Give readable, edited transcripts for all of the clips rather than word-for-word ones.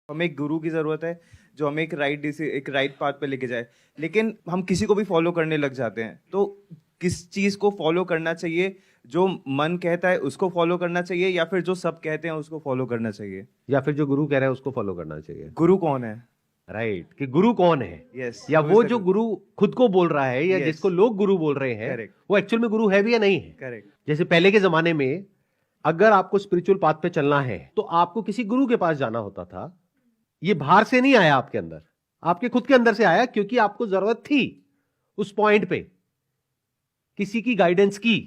हमें एक गुरु की ज़रूरत है जो हमें एक राइट पाथ पे लेके जाए, लेकिन हम किसी को भी फॉलो करने लग जाते हैं। तो किस चीज़ को फॉलो करना चाहिए? जो मन कहता है उसको फॉलो करना चाहिए या फिर जो सब कहते हैं उसको फॉलो करना चाहिए? या फिर जो गुरु कह रहा है उसको फॉलो करना चाहिए? गुरु कौन है? राइट, कि गुरु कौन है? यस, या वो जो गुरु खुद को बोल रहा है या Yes. जिसको लोग गुरु बोल रहे हैं, Correct. वो एक्चुअल में गुरु है भी या नहीं है? करेक्ट। जैसे पहले के जमाने में अगर आपको स्पिरिचुअल पाथ पे चलना है तो आपको किसी गुरु के पास जाना होता था। ये बाहर से नहीं आया आपके अंदर, आपके खुद के अंदर से आया, क्योंकि आपको जरूरत थी उस पॉइंट पे किसी की गाइडेंस की,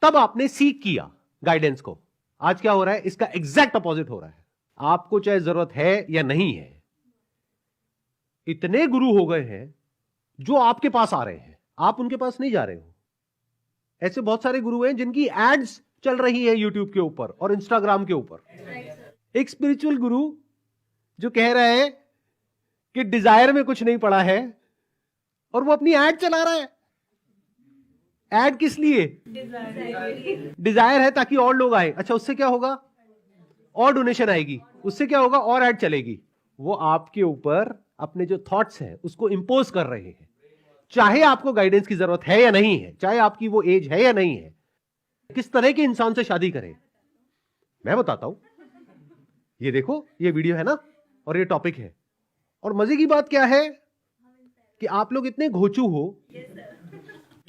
तब आपने सीख किया गाइडेंस को। आज क्या हो रहा है? इसका एग्जैक्ट अपोजिट हो रहा है। आपको चाहे जरूरत है या नहीं है, इतने गुरु हो गए हैं जो आपके पास आ रहे हैं, आप उनके पास नहीं जा रहे हो। ऐसे बहुत सारे गुरु हैं जिनकी एड्स चल रही है यूट्यूब के ऊपर और इंस्टाग्राम के ऊपर। एक स्पिरिचुअल गुरु जो कह रहा है कि डिजायर में कुछ नहीं पड़ा है और वो अपनी एड चला रहा है। एड किस लिए? डिजायर है ताकि और लोग आए। अच्छा, उससे क्या होगा? और डोनेशन आएगी। उससे क्या होगा? और एड चलेगी। वो आपके ऊपर अपने जो थॉट्स हैं उसको इंपोज कर रहे हैं। चाहे आपको गाइडेंस की जरूरत है या नहीं है, चाहे आपकी वो एज है या नहीं है, किस तरह के इंसान से शादी करें, मैं बताता हूं। ये देखो, ये वीडियो है ना और ये टॉपिक है। और मजे की बात क्या है कि आप लोग इतने घोचू हो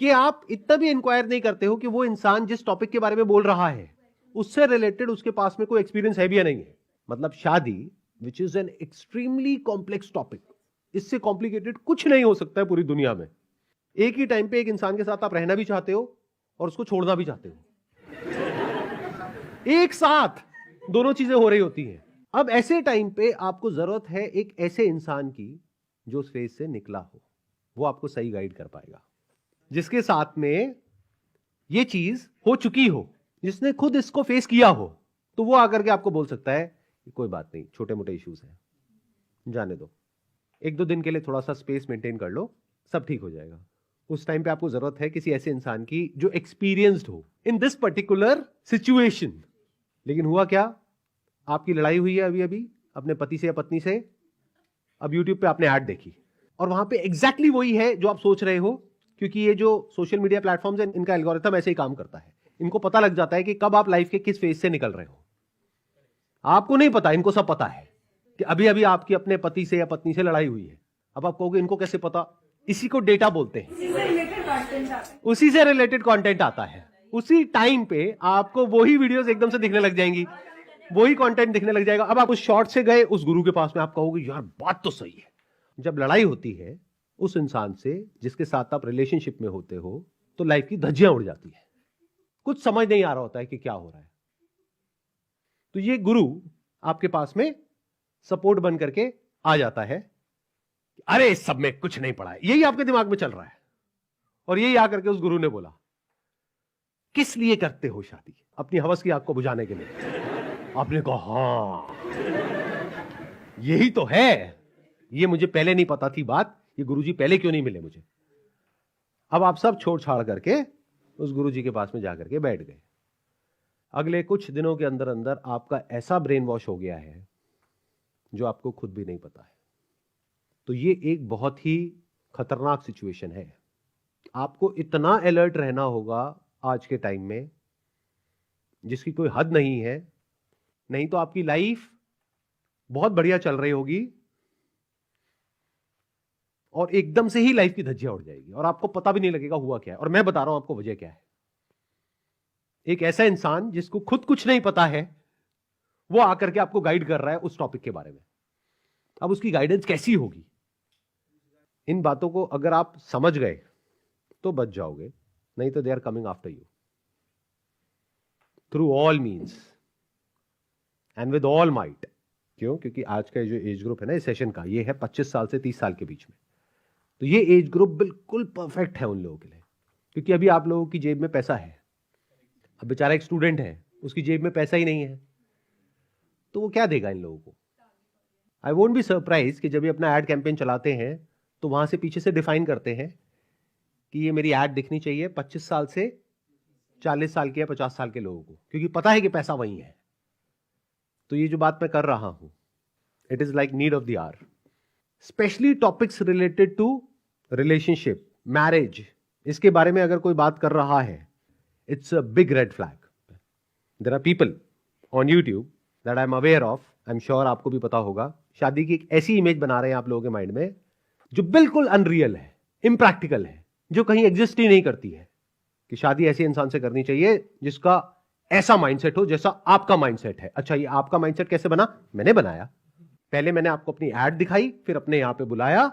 कि आप इतना भी इंक्वायर नहीं करते हो कि वो इंसान जिस टॉपिक के बारे में बोल रहा है उससे रिलेटेड उसके पास में कोई एक्सपीरियंस है भी या नहीं है। मतलब शादी, which is an extremely complex topic, इससे कॉम्प्लिकेटेड कुछ नहीं हो सकता है पूरी दुनिया में। एक ही टाइम पे एक इंसान के साथ आप रहना भी चाहते हो और उसको छोड़ना भी चाहते हो, एक साथ दोनों चीजें हो रही होती हैं। अब ऐसे टाइम पे आपको जरूरत है एक ऐसे इंसान की जो उस फेज से निकला हो, वो आपको सही गाइड कर पाएगा, जिसके साथ में ये चीज हो चुकी हो, जिसने खुद इसको फेस किया हो। तो वो आकर के आपको बोल सकता है कि कोई बात नहीं, छोटे मोटे इश्यूज हैं, जाने दो, एक दो दिन के लिए थोड़ा सा स्पेस मेंटेन कर लो, सब ठीक हो जाएगा। उस टाइम पे आपको जरूरत है किसी ऐसे इंसान की जो एक्सपीरियंस्ड हो इन दिस पर्टिकुलर सिचुएशन। लेकिन हुआ क्या? आपकी लड़ाई हुई है अभी अभी अपने पति से या पत्नी से, अब यूट्यूब पे आपने ऐड देखी और वहां पे एग्जैक्टली वही है जो आप सोच रहे हो, क्योंकि ये जो सोशल मीडिया प्लेटफॉर्म्स हैं इनका एल्गोरिथम ऐसे ही काम करता है। इनको पता लग जाता है कि कब आप लाइफ के किस फेज से निकल रहे हो। आपको नहीं पता, इनको सब पता है कि अभी अभी आपकी अपने पति से या पत्नी से लड़ाई हुई है। अब आप कहोगे इनको कैसे पता? इसी को डेटा बोलते हैं, उसी से रिलेटेड कंटेंट आता है। उसी टाइम पे आपको वही वीडियोस एकदम से दिखने लग जाएंगी, वही कंटेंट दिखने लग जाएगा। अब आप उस शॉर्ट से गए उस गुरु के पास में, आप कहोगे यार बात तो सही है। जब लड़ाई होती है उस इंसान से जिसके साथ आप रिलेशनशिप में होते हो, तो लाइफ की धज्जियां उड़ जाती है, कुछ समझ नहीं आ रहा होता है कि क्या हो रहा है। तो ये गुरु आपके पास में सपोर्ट बन करके आ जाता है, अरे इस सब में कुछ नहीं पड़ा है, यही आपके दिमाग में चल रहा है। और यही आकर के उस गुरु ने बोला, किस लिए करते हो शादी? अपनी हवस की आग को बुझाने के लिए। आपने कहा हां यही तो है, ये मुझे पहले नहीं पता थी बात, ये गुरुजी पहले क्यों नहीं मिले मुझे। अब आप सब छोड़ छाड़ करके उस गुरुजी के पास में जाकर के बैठ गए। अगले कुछ दिनों के अंदर अंदर आपका ऐसा ब्रेन वॉश हो गया है जो आपको खुद भी नहीं पता है। तो ये एक बहुत ही खतरनाक सिचुएशन है। आपको इतना अलर्ट रहना होगा आज के टाइम में जिसकी कोई हद नहीं है, नहीं तो आपकी लाइफ बहुत बढ़िया चल रही होगी और एकदम से ही लाइफ की धज्जियां उड़ जाएगी और आपको पता भी नहीं लगेगा हुआ क्या है। और मैं बता रहा हूं आपको वजह क्या है। एक ऐसा इंसान जिसको खुद कुछ नहीं पता है, वो आकर के आपको गाइड कर रहा है उस टॉपिक के बारे में। अब उसकी गाइडेंस कैसी होगी? इन बातों को अगर आप समझ गए तो बच जाओगे, नहीं तो they are coming after you through all means and with all might. क्यों? क्योंकि आज का जो एज ग्रुप है ना इस सेशन का, ये है 25 साल से 30 साल के बीच में। तो ये एज ग्रुप बिल्कुल परफेक्ट है उन लोगों के लिए, क्योंकि अभी आप लोगों की जेब में पैसा है। अब बेचारा एक स्टूडेंट है, उसकी जेब में पैसा ही नहीं है, तो वो क्या देगा इन लोगों को? आई वोंट बी सरप्राइज कि जब ये अपना एड कैंपेन चलाते हैं तो वहां से पीछे से डिफाइन करते हैं कि ये मेरी एड दिखनी चाहिए 25 साल से 40 साल के या 50 साल के लोगों को, क्योंकि पता है कि पैसा वही है। तो ये जो बात मैं कर रहा हूं, it is like need of the hour. Specially topics related to relationship, marriage, इसके बारे में अगर कोई बात कर रहा है, it's a big red flag. There are people on YouTube that I am aware of, I am sure आपको भी पता होगा, शादी की एक ऐसी इमेज बना रहे हैं आप लोगों के माइंड में जो बिल्कुल अनरियल है, इम्प्रैक्टिकल है, जो कहीं एग्जिस्ट ही नहीं करती है. कि शादी ऐसे इंसान से करनी चाहिए जिसका ऐसा माइंडसेट हो जैसा आपका माइंडसेट है. अच्छा, ये आपका माइंडसेट कैसे बना? मैंने बनाया. पहले मैंने आपको अपनी एड दिखाई, फिर अपने यहां पे बुलाया,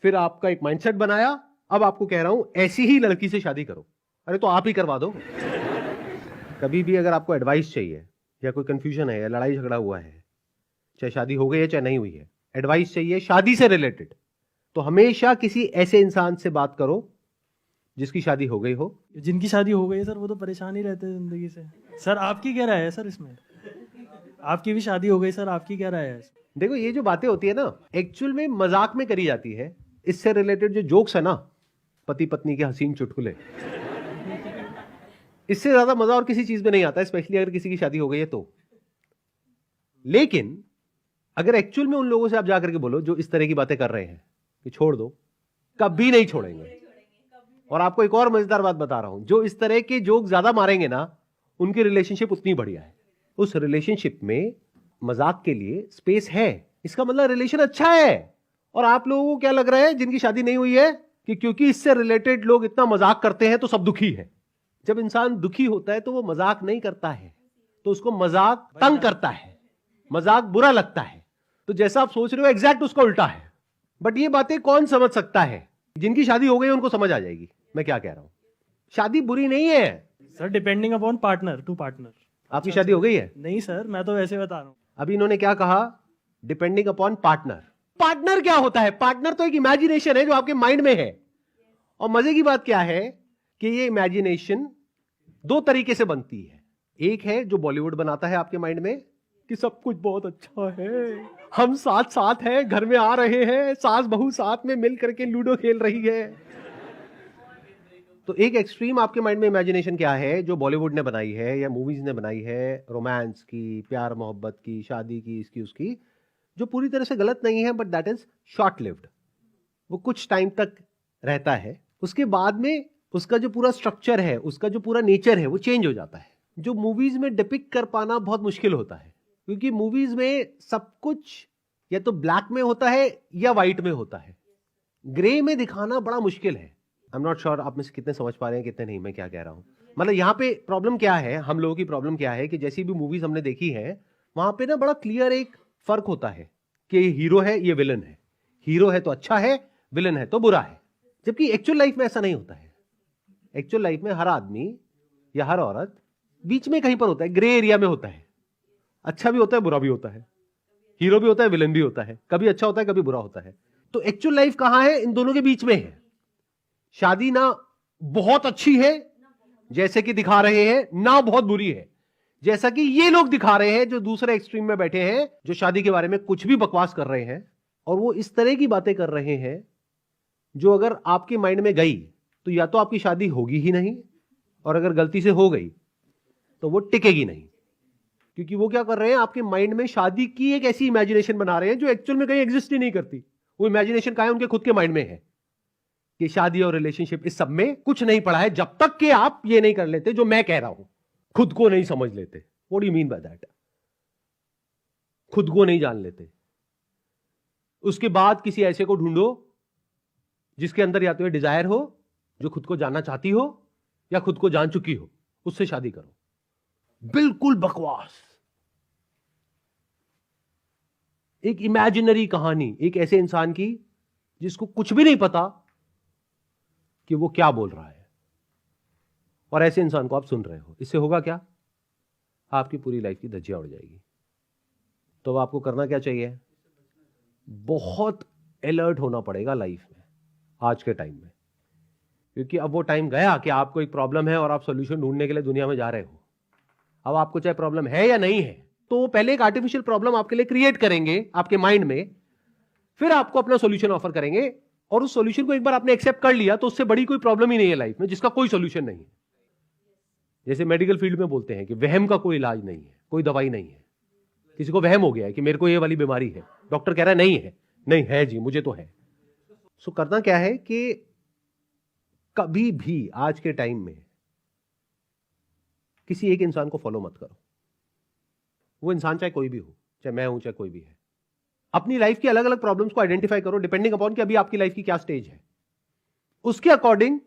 फिर आपका एक माइंडसेट बनाया. अब आपको कह रहा हूं ऐसी ही लड़की से शादी करो. अरे तो आप ही करवा दो. कभी भी अगर आपको एडवाइस चाहिए या कोई कंफ्यूजन है या लड़ाई झगड़ा हुआ है, चाहे शादी हो गई है चाहे नहीं हुई है, एडवाइस चाहिए शादी से रिलेटेड, तो हमेशा किसी ऐसे इंसान से बात करो जिसकी शादी हो गई हो. जिनकी शादी हो गई है सर, वो तो परेशान ही रहते हैं जिंदगी से. सर आपकी क्या राय है सर इसमें? आपकी भी शादी हो गई सर, आपकी क्या राय है? देखो, ये जो बातें होती है ना, एक्चुअल में मजाक में करी जाती है. इससे रिलेटेड जो जोक्स है ना, पति पत्नी के हसीन चुटकुले, इससे ज्यादा मजा और किसी चीज में नहीं आता, स्पेशली अगर किसी की शादी हो गई है तो. लेकिन अगर एक्चुअल में उन लोगों से आप जाकर के बोलो जो इस तरह की बातें कर रहे हैं कि छोड़ दो, कभी नहीं छोड़ेंगे. और आपको एक और मजेदार बात बता रहा हूं, जो इस तरह के जोक ज्यादा मारेंगे ना, उनकी रिलेशनशिप उतनी बढ़िया है. उस रिलेशनशिप में मजाक के लिए स्पेस है, इसका मतलब रिलेशन अच्छा है. और आप लोगों को क्या लग रहा है जिनकी शादी नहीं हुई है कि क्योंकि इससे रिलेटेड लोग इतना मजाक करते हैं तो सब दुखी है. जब इंसान दुखी होता है तो वो मजाक नहीं करता है, तो उसको मजाक तंग करता है, मजाक बुरा लगता है. तो जैसा आप सोच रहे हो एग्जैक्ट उसका उल्टा है. बट ये बातें कौन समझ सकता है? जिनकी शादी हो गई उनको समझ आ जाएगी मैं क्या कह रहा हूं. शादी बुरी नहीं है sir, depending upon partner to partner. आपकी शादी हो गई है? नहीं सर, मैं तो वैसे बता रहा हूँ. अभी इन्होंने क्या कहा? Depending upon partner. पार्टनर क्या होता है? पार्टनर तो एक इमेजिनेशन है जो आपके माइंड में है. और मजे की बात क्या है कि ये इमेजिनेशन दो तरीके से बनती है. एक है जो बॉलीवुड बनाता है आपके माइंड में कि सब कुछ बहुत अच्छा है, हम साथ साथ हैं, घर में आ रहे हैं, सास बहू साथ में मिल करके लूडो खेल रही है. तो एक एक्सट्रीम आपके माइंड में इमेजिनेशन क्या है जो बॉलीवुड ने बनाई है या मूवीज ने बनाई है, रोमांस की, प्यार मोहब्बत की, शादी की, इसकी उसकी, जो पूरी तरह से गलत नहीं है, but that is short lived. वो कुछ टाइम तक रहता है, उसके बाद में उसका जो पूरा स्ट्रक्चर है, उसका जो पूरा नेचर है, वो चेंज हो जाता है. जो मूवीज में डिपिक्ट कर पाना बहुत मुश्किल होता है, क्योंकि मूवीज में सब कुछ या तो ब्लैक में होता है या व्हाइट में होता है. ग्रे में दिखाना बड़ा मुश्किल है. आई एम नॉट श्योर आप में से कितने समझ पा रहे हैं कितने नहीं मैं क्या कह रहा हूं. मतलब यहाँ पे प्रॉब्लम क्या है, हम लोगों की प्रॉब्लम क्या है कि जैसी भी मूवीज हमने देखी है वहां पे ना बड़ा क्लियर एक फर्क होता है कि ये हीरो है, ये विलन है. हीरो है तो अच्छा है, विलन है तो बुरा है. जबकि एक्चुअल लाइफ में ऐसा नहीं होता है. एक्चुअल लाइफ में हर आदमी या हर औरत बीच में कहीं पर होता है, ग्रे एरिया में होता है. अच्छा भी होता है, बुरा भी होता है, हीरो भी होता है, विलन भी होता है, कभी अच्छा होता है, कभी बुरा होता है. तो एक्चुअल लाइफ कहां है? इन दोनों के बीच में है. शादी ना बहुत अच्छी है जैसे कि दिखा रहे हैं, ना बहुत बुरी है जैसा कि ये लोग दिखा रहे हैं जो दूसरे एक्सट्रीम में बैठे हैं, जो शादी के बारे में कुछ भी बकवास कर रहे हैं. और वो इस तरह की बातें कर रहे हैं जो अगर आपके माइंड में गई तो या तो आपकी शादी होगी ही नहीं, और अगर गलती से हो गई तो वो टिकेगी नहीं. क्योंकि वो क्या कर रहे हैं, आपके माइंड में शादी की एक ऐसी इमेजिनेशन बना रहे हैं जो एक्चुअल में कहीं एग्जिस्ट ही नहीं करती. वो इमेजिनेशन कहां है? उनके खुद के माइंड में है कि शादी और रिलेशनशिप, इस सब में कुछ नहीं पड़ा है जब तक कि आप ये नहीं कर लेते जो मैं कह रहा हूं. खुद को नहीं समझ लेते. What do you mean by that? खुद को नहीं जान लेते. उसके बाद किसी ऐसे को ढूंढो जिसके अंदर या तो ये डिजायर हो, जो खुद को जानना चाहती हो, या खुद को जान चुकी हो, उससे शादी करो. बिल्कुल बकवास. एक इमेजिनरी कहानी एक ऐसे इंसान की जिसको कुछ भी नहीं पता कि वो क्या बोल रहा है, और ऐसे इंसान को आप सुन रहे हो. इससे होगा क्या? आपकी पूरी लाइफ की धज्जियां उड़ जाएगी. तो अब आपको करना क्या चाहिए? बहुत अलर्ट होना पड़ेगा लाइफ में आज के टाइम में, क्योंकि अब वो टाइम गया कि आपको एक प्रॉब्लम है और आप सॉल्यूशन ढूंढने के लिए दुनिया में जा रहे हो. अब आपको चाहे प्रॉब्लम है या नहीं है, तो पहले एक आर्टिफिशियल प्रॉब्लम आपके लिए क्रिएट करेंगे आपके माइंड में, फिर आपको अपना सॉल्यूशन ऑफर करेंगे. और उस सॉल्यूशन को एक बार आपने एक्सेप्ट कर लिया तो उससे बड़ी कोई प्रॉब्लम ही नहीं है लाइफ में जिसका कोई सॉल्यूशन नहीं है. जैसे मेडिकल फील्ड में बोलते हैं कि वहम का कोई इलाज नहीं है, कोई दवाई नहीं है. किसी को वहम हो गया है कि मेरे को ये वाली बीमारी है, डॉक्टर कह रहा है नहीं है, नहीं है जी मुझे तो है। सो करना क्या है कि कभी भी आज के टाइम में किसी एक इंसान को फॉलो मत करो। वो इंसान चाहे कोई भी हो, चाहे मैं हूं, चाहे कोई भी है। अपनी लाइफ की अलग अलग प्रॉब्लम्स को आइडेंटिफाई करो डिपेंडिंग अपॉन कि अभी आपकी लाइफ की क्या स्टेज है। उसके अकॉर्डिंग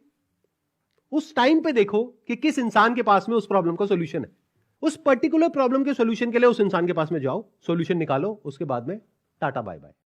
उस टाइम पे देखो कि किस इंसान के पास में उस प्रॉब्लम का सॉल्यूशन है। उस पर्टिकुलर प्रॉब्लम के सॉल्यूशन के लिए उस इंसान के पास में जाओ, सॉल्यूशन निकालो, उसके बाद में टाटा बाय बाय।